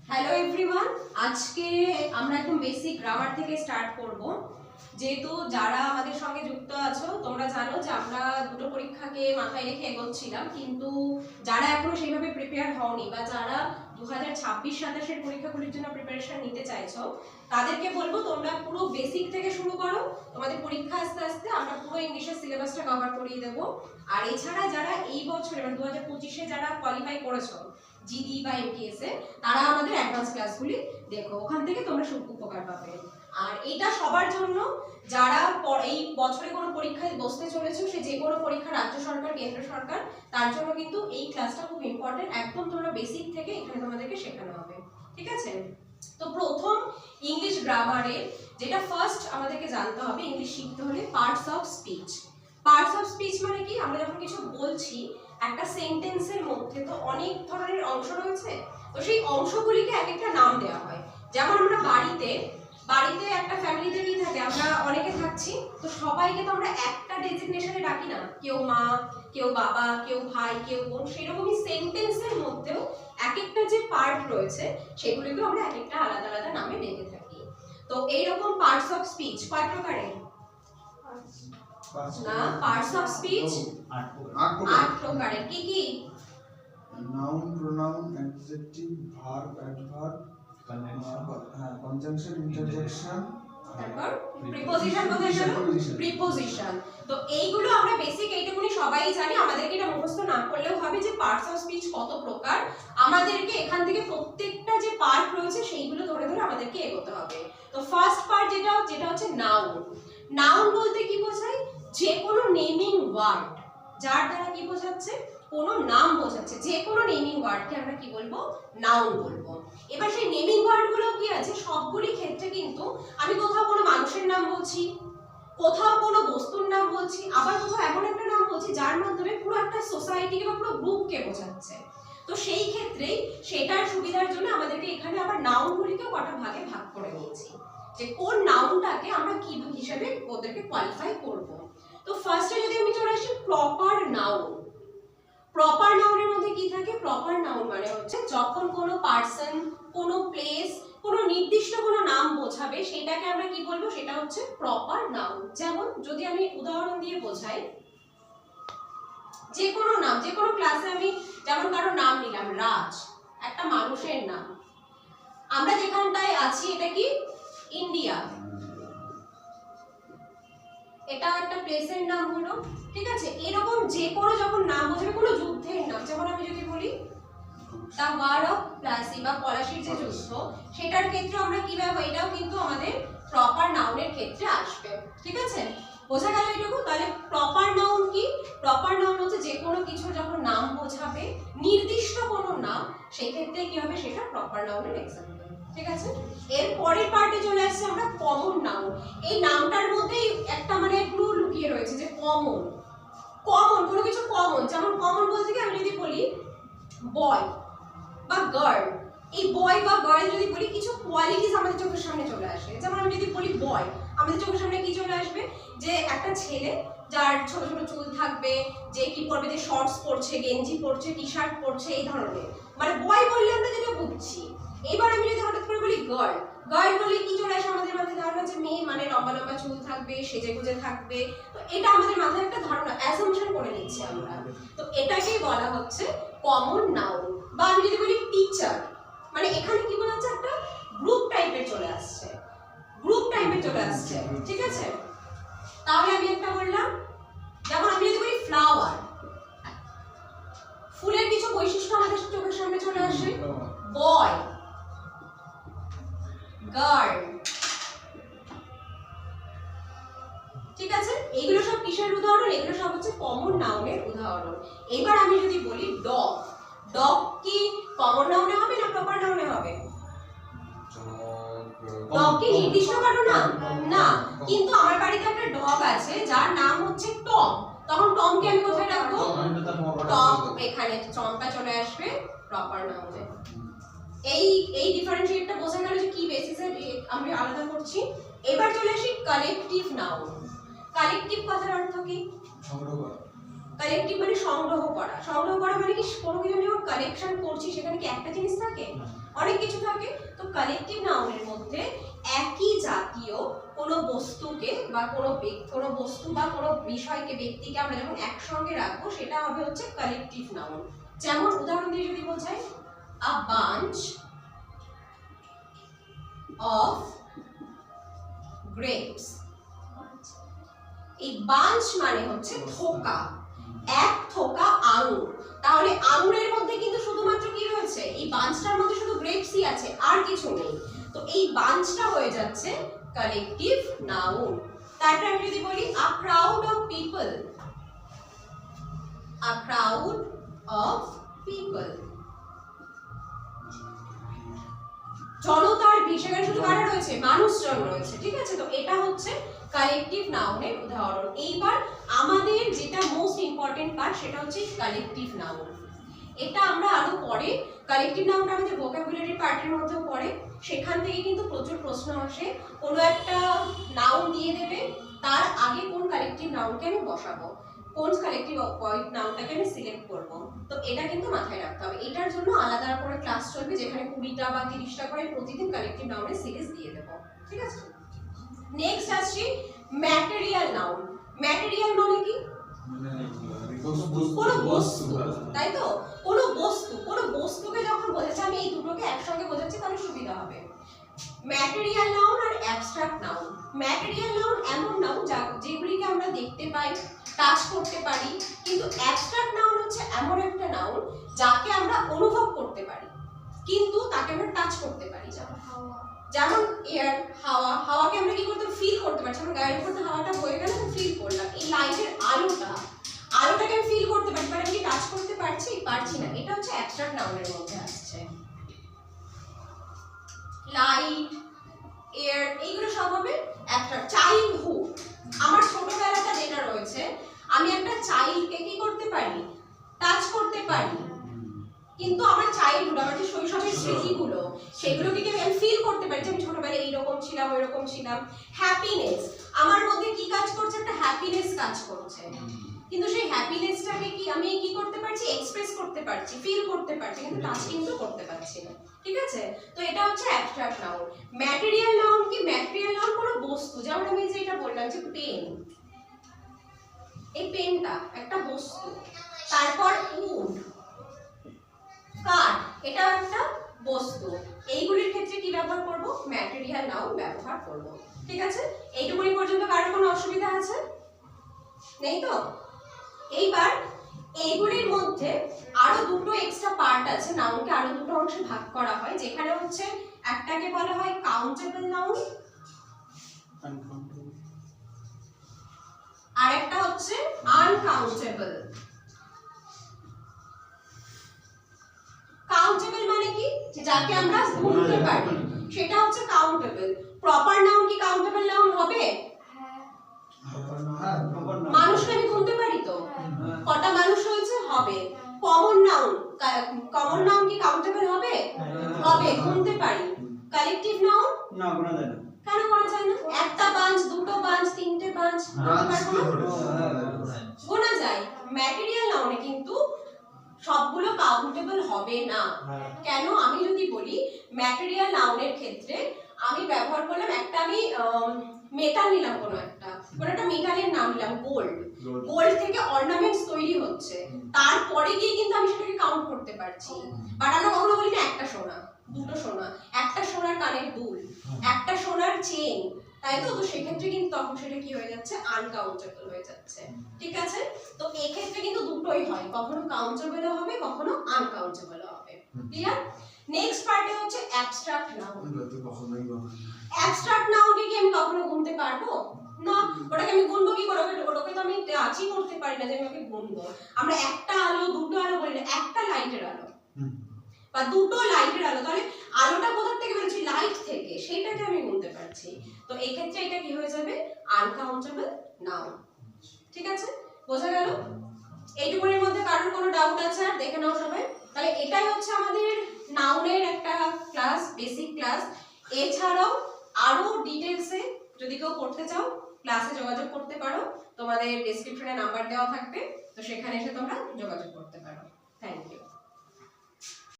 Hello everyone, আজকে আমরা একদম বেসিক গ্রামার থেকে স্টার্ট করব। যেহেতু যারা আমাদের সঙ্গে যুক্ত আছো তোমরা জানো যে আমরা দুটো পরীক্ষাকে মাথায় রেখে এগোচ্ছিলাম, কিন্তু যারা এখনো সেইভাবে প্রিপেয়ার হওনি বা যারা 2026-27-এর পরীক্ষাগুলির জন্য প্রিপারেশন নিতে চাইছো তাদেরকে বলবো তোমরা পুরো বেসিক থেকে শুরু করো। তোমাদের পরীক্ষা আস্তে আস্তে আমরা পুরো ইংলিশের সিলেবাসটা কভার করিয়ে দেবো। আর এছাড়া যারা এই বছরে মানে 2025-এ যারা কোয়ালিফাই করেছো জিডি বা এমটিএস এ, তারা আমাদের অ্যাডভান্স ক্লাসগুলি দেখো, ওখান থেকে তোমরা খুব উপকার পাবে। আর এটা সবার জন্য যারা এই বছরে কোনো পরীক্ষায় বসতে চলেছো, সে যে কোনো পরীক্ষা রাজ্য সরকার কেন্দ্র সরকার, তার জন্য কিন্তু এই ক্লাসটা খুব ইম্পর্টেন্ট। একদম তোমরা বেসিক থেকে এখানে তোমাদেরকে শেখানো হবে, ঠিক আছে? তো প্রথম ইংলিশ গ্রামারে যেটা ফার্স্ট আমাদেরকে জানতে হবে, ইংলিশ শিখতে হলে parts of speech. Parts of speech মানে কি? আমরা যখন কিছু বলছি একটা সেন্টেন্সের মধ্যে তো অনেক ধরনের অংশ রয়েছে, তো সেই অংশগুলিকে এক একটা নাম দেওয়া হয়। যেমন আমরা বাড়িতে একটা ফ্যামিলিতে কি থাকে, আমরা অনেকে থাকছি, তো সবাইকে তো আমরা একটা ডেজিগনেশনে ডাকি না, কেউ মা, কেউ বাবা, কেউ ভাই, কেউ বোন। সেরকমই সেন্টেন্সের মধ্যেও এক একটা যে পার্ট রয়েছে সেগুলিকে আমরা এক একটা আলাদা আলাদা নামে ডেকে থাকি। তো এইরকম পার্টস অফ স্পিচ কয় প্রকারের? না, পার্টস অফ স্পিচ 8 প্রকারের। কি কি? Noun, pronoun, adjective, verb, adverb, conjunction, interjection, তারপর প্রিপোজিশন। কোথায় গেল? প্রিপোজিশন। তো এইগুলো আমরা বেসিক এইটুকুনি সবাই জানি, আমাদেরকে এটা মুখস্থ না করলেও হবে যে পার্টস অফ স্পিচ কত প্রকার। আমাদেরকে এখান থেকে প্রত্যেকটা যে পার্ট রয়েছে সেইগুলো ধরে ধরে আমাদেরকে এগোতে হবে। তো ফার্স্ট পার্ট যেটা হচ্ছে নাউন। নাউন বলতে কি বোঝায়? যে কোনো নেমিং ওয়ার্ড, যার দ্বারা কি বোঝাচ্ছে? কোনো নাম বোঝাচ্ছে। যে কোনো নেমিং ওয়ার্ডকে আমরা কি বলবো? নাউন বলবো। এবার সেই নেমিং ওয়ার্ডগুলো কি আছে, সবগুলি ক্ষেত্রে কিন্তু আমি কোথাও কোনো মানুষের নাম বলছি, কোথাও কোনো বস্তুর নাম বলছি, আবার কোথাও এমন একটা নাম বলছি যার মাধ্যমে পুরো একটা সোসাইটিকে বা পুরো গ্রুপকে বোঝাচ্ছে। তো সেই ক্ষেত্রেই সেটার সুবিধার জন্য আমাদেরকে এখানে আবার নাউনগুলিকেও কটা ভাগে ভাগ করে নিয়েছি, যে কোন নাউনটাকে আমরা কি হিসেবে ওদেরকে কোয়ালিফাই করব। তো ফার্স্টে যদি আমি চলে আসি প্রপার নাউন। প্রপার নাউনের মধ্যে কি থাকে? প্রপার নাউন মানে হচ্ছে যখন কোনো পার্সন, কোনো প্লেস, কোনো নির্দিষ্ট কোনো নাম বোঝাবে সেটাকে আমরা কি বলবো? সেটা হচ্ছে প্রপার নাউন। যেমন যদি আমি উদাহরণ দিয়ে বোঝাই, যে কোনো নাম, যে কোনো ক্লাসে আমি যেমন কারো নাম নিলাম, রাজ, একটা মানুষের নাম। আমরা যেখানটায় আছি এটা কি? ইন্ডিয়া। এটা একটা প্লেসের নাম হলো, ঠিক আছে? এরকম যে কোনো যখন নাম বোঝাবে, কোনো যুদ্ধের নাম, যেমন আমি যদি বলি দা ওয়ার অফ প্লাসি বা পলাশির যে যুদ্ধ, সেটার ক্ষেত্রে আমরা কি ব্যবহার, এটাও কিন্তু আমাদের প্রপার নাউনের ক্ষেত্রে আসবে, ঠিক আছে? বোঝা গেল এটুকু? তাহলে প্রপার নাউন কি? প্রপার নাউন হচ্ছে যে কোনো কিছু যখন নাম বোঝাবে, নির্দিষ্ট কোনো নাম, সেই ক্ষেত্রে কি হবে? সেটা প্রপার নাউনের এক্সাম্পল, ঠিক আছে? এর পরের পার্টে চলে আসছে আমরা কমন নাউন। এই নামটার মধ্যেই একটা মানে ক্লু লুকিয়ে রয়েছে যে কমন। কমন কোনো কিছু কমন, যেমন কমন বলতে কি আমি যদি বলি বয় বা গার্ল, এই বয় বা গার্ল যদি বলি, কিছু কোয়ালিটিস আমাদের চোখের সামনে চলে আসে। যেমন আমি যদি বলি বয়, আমাদের চোখের সামনে কি চলে আসবে? যে একটা ছেলে যার ছোট ছোট চুল থাকবে, যে কি পরবে, যে শর্টস পরছে, গেঞ্জি পরছে, টি শার্ট পরছে, এই ধরনের, মানে বয় বললে আমরা যেটা বুঝছি। এবার আমি যদি হঠাৎ করে বলি গার্ল, গার্ল বলে কি চলে আসে আমাদের মাথায়? ধারণা যে মেয়ে মানে লম্বা লম্বা চুল থাকবে, সেজে গুজে থাকবে। তো এটা আমাদের মাথায় একটা ধারণা, অ্যাসাম্পশন করে নিচ্ছি আমরা। তো এটাকেই বলা হচ্ছে কমন নাউন। বা আমি যদি বলি টিচার, মানে এখানে কি বলা হচ্ছে? একটা গ্রুপ টাইপের চলে আসছে, গ্রুপ টাইপের চলে আসছে, ঠিক আছে? তাহলে আমি একটা বললাম, যেমন আমি যদি বলি ফ্লাওয়ার, ফুলের কিছু বৈশিষ্ট্য আমাদের চোখের সামনে চলে আসে। বয়, গার্ল, ঠিক আছে? এইগুলো সব কিসের উদাহরণ? এগুলো সব হচ্ছে কমন নাউনের উদাহরণ। এবার আমি যদি বলি ডগ, ডগ কি কমন নাউনে হবে না প্রপার নাউনে হবে? ডগ কি নির্দিষ্ট কারো নাম না, কিন্তু আমার বাড়িতে একটা ডগ আছে যার নাম হচ্ছে টম, তখন টমকে আমি কোথায় রাখবো? টম, এখানে টমটা চলে আসবে প্রপার নাউনে। এই ডিফারেন্সিয়েটটা বোঝা গেল যে কি বেসিসে আমরা আলাদা করছি। এবার চলে আসি কালেকটিভ নাউন। কালেকটিভ কথার অর্থ কি? সংগ্রহ করা। কালেকটিভ মানে সংগ্রহ করা। সংগ্রহ করা মানে কি? কোনো কিছু যখন কালেকশন করছি সেখানে কি একটা জিনিস থাকে? অনেক কিছু থাকে। কালেকটিভ নাউনের মধ্যে একই জাতীয় কোনো বস্তুকে বা কোনো বস্তু বা কোনো বিষয়কে, ব্যক্তিকে আমরা যখন একসঙ্গে রাখবো সেটা হবে হচ্ছে কালেকটিভ নাউন। যেমন উদাহরণ দিয়ে যদি বোঝাই, আ বাঞ্চ অফ গ্রেপস। এই বাঞ্চ মানে হচ্ছে থোকা, এক থোকা আঙুর। তাহলে আঙুরের মধ্যে কিন্তু শুধুমাত্র কি রয়েছে, এই বাঞ্চটার মধ্যে শুধু গ্রেপসই আছে, আর কিছু নেই। তো এই বাঞ্চটা হয়ে যাচ্ছে কালেকটিভ নাউন। তারপরে আমি যদি বলি a crowd of people, a crowd of people, জনতার ভিড়, সেখানে শুধু কারা রয়েছে, মানুষজন রয়েছে, ঠিক আছে। তো এটা হচ্ছে কালেকটিভ নাউনের উদাহরণ। এইবার আমাদের যেটা মোস্ট ইম্পর্টেন্ট পার্ট সেটা হচ্ছে কালেকটিভ নাউন। এটা আমরা আরো পরে, কালেকটিভ নাউনটা আমাদের ভোকাবুলারি পার্টের মধ্যেও পড়ে, সেখান থেকে কিন্তু প্রচুর প্রশ্ন আসে। কোনো একটা নাউন দিয়ে দেবে, তার আগে কোন কালেকটিভ নাউনকে আমি বসাবো, কোন কালেকটিভ নাউনটাকে আমি সিলেক্ট করব। তো এটা কিন্তু মাথায় রাখতে হবে। এটার জন্য আলাদা করে ক্লাস চলবে, যেখানে 20টা বা 30টা করে প্রতিদিন কালেকটিভ নাউনের সিরিজ দিয়ে দেবো, ঠিক আছে। নেক্সট আসছি ম্যাটেরিয়াল নাউন। ম্যাটেরিয়াল মানে কি, কোনো বস্তু, তাই তো। কোনো বস্তুকে যখন বোঝাচ্ছি, আমি এই দুটোকে একসঙ্গে বোঝাচ্ছি তাহলে সুবিধা হবে। ম্যাটেরিয়াল নাউন আর অ্যাবস্ট্রাক্ট নাউন। ম্যাটেরিয়াল নাউন এমন নাউন যেগুলিকে আমরা দেখতে পাই, টাচ করতে পারি, কিন্তু অ্যাবস্ট্রাক্ট নাউন হচ্ছে এমন একটা নাউন যাকে আমরা অনুভব করতে পারি কিন্তু তাকে আমরা টাচ করতে পারি না। যেমন এয়ার, হাওয়াকে আমরা কি করতে, ফিল করতে পারছি। আমরা গায়ের উপর হাওয়াটা বয়ে গেল, ফিল করলাম। এই লাইটের আলোটাকে আমি ফিল করতে পারছি, বাট আমি কি টাচ করতে পারছি না। এটা হচ্ছে অ্যাবস্ট্রাক্ট নাউনের মধ্যে আসছে। লাইট, এয়ার, এইগুলো সব হবে অ্যাবস্ট্রাক্ট। চাইল্ডহুড, আমার ছোটবেলাটা যেটা রয়েছে, আমি একটা চাইল্ডকে কি করতে পারি, টাচ করতে পারি, কিন্তু আমার চাইল্ডহুড, আমার যে শৈশবের স্মৃতিগুলো, সেগুলোকে কি আমি ফিল করতে পারি যে আমি ছোটবেলায় এইরকম ছিলাম, ওইরকম ছিলাম। হ্যাপিনেস, আমার মধ্যে কি কাজ করছে, একটা হ্যাপিনেস কাজ করছে, কিন্তু সেই হ্যাপিনেসটাকে কি আমি কি করতে পারছি, এক্সপ্রেস করতে পারছি, ফিল করতে পারছি, কিন্তু টাচ কিন্তু করতে পারছি না, ঠিক আছে। তো এটা হচ্ছে অ্যাবস্ট্রাক্ট নাউন। ম্যাটেরিয়াল নাউন কি, ম্যাটেরিয়াল নাউন কোনো বস্তু, যেমন আমি যেটা বললাম যে পেন, এই পেনটা একটা বস্তু। তারপর উড, কাঠ, এটা একটা বস্তু। এইগুলির ক্ষেত্রে কি ব্যবহার করব, ম্যাটেরিয়াল নাউন ব্যবহার করব, ঠিক আছে। এইটুকুনি পর্যন্ত কারো কোনো অসুবিধা আছে, নেই তো? এইবার এইগুলির মধ্যে আরো দুটো এক্সট্রা পার্ট আছে, নাউনকে আরো দুটো অংশে ভাগ করা হয়, যেখানে হচ্ছে একটাকে বলা হয় কাউন্টেবল নাউন, আর একটা হচ্ছে আনকাউন্টেবল। কাউন্টেবল মানে কি, যাকে আমরা গুনতে পারি, সেটা হচ্ছে কাউন্টেবল। প্রপার নাউন কি কাউন্টেবল নাউন হবে? মানুষকে আমি গুনতে পারি তো, কটা মানুষ রয়েছে, হবে। কমন নাউন কি কাউন্টেবল হবে? হবে, গুনতে পারি। কালেকটিভ নাউন না, গোনা যায় না। কেন করা যায় না? একটা বাঞ্চ, দুটো বাঞ্চ, তিনটে বাঞ্চ গোনা যায়। ম্যাটেরিয়াল নাউনে কিন্তু সবগুলো কাউন্টেবল হবে না। কেন, আমি যদি বলি ম্যাটেরিয়াল নাউনের ক্ষেত্রে আমি ব্যবহার করলাম একটা, আমি মেটাল নিলাম, কোনো একটা মেটালের নাম নিলাম গোল্ড থেকে অর্নামেন্টস তৈরি হচ্ছে, তারপরে গিয়ে কিন্তু আমি সেটাকে কাউন্ট করতে পারছি। বাট আমরা কখনো বলি না একটা সোনা, দুটো সোনা, একটা সোনার কানের দুল, একটা সোনার চেন, তাই তো। তো সেক্ষেত্রে কিন্তু তখন সেটা কি হয়ে যাচ্ছে, আনকাউন্টেবল হয়ে যাচ্ছে, ঠিক আছে। তো এই ক্ষেত্রে কিন্তু দুটোই হয়, কখনো কাউন্টেবল হবে, কখনো আনকাউন্টেবল হবে, ক্লিয়ার। নেক্সট পার্টে হচ্ছে অ্যাবস্ট্রাক্ট নাউন। অ্যাবস্ট্রাক্ট নাউনকে কি আমি কখনো গুনতে পারবো না? ওটাকে আমি গুনবো কি করে? ওটাকে তো আমি টাচই করতে পারি না যে আমি ওকে গুনবো। আমরা একটা আলো, দুটো আলো বলি না, একটা লাইটের আলো বা দুটো লাইটের আলো, তাহলে আলোটা কোথা থেকে বেরোচ্ছে, লাইট থেকে, সেটাকে আমি গুনতে পারছি। তো এই ক্ষেত্রে এটা কি হয়ে যাবে, আনকাউন্টেবল নাউন, ঠিক আছে, বোঝা গেল? এইটুকুনের মধ্যে কারোর কোনো ডাউট আছে? আর দেখে নাও সবাই। তাহলে এটাই হচ্ছে আমাদের নাউনের একটা ক্লাস, বেসিক ক্লাস। এছাড়াও আরো ডিটেইলসে যদি কেউ পড়তে চাও, ক্লাসে যোগাযোগ করতে পারো, তোমাদের ডেসক্রিপশনে নাম্বার দেওয়া থাকবে, তো সেখানে এসে তোমরা যোগাযোগ করতে পারো। Thank you.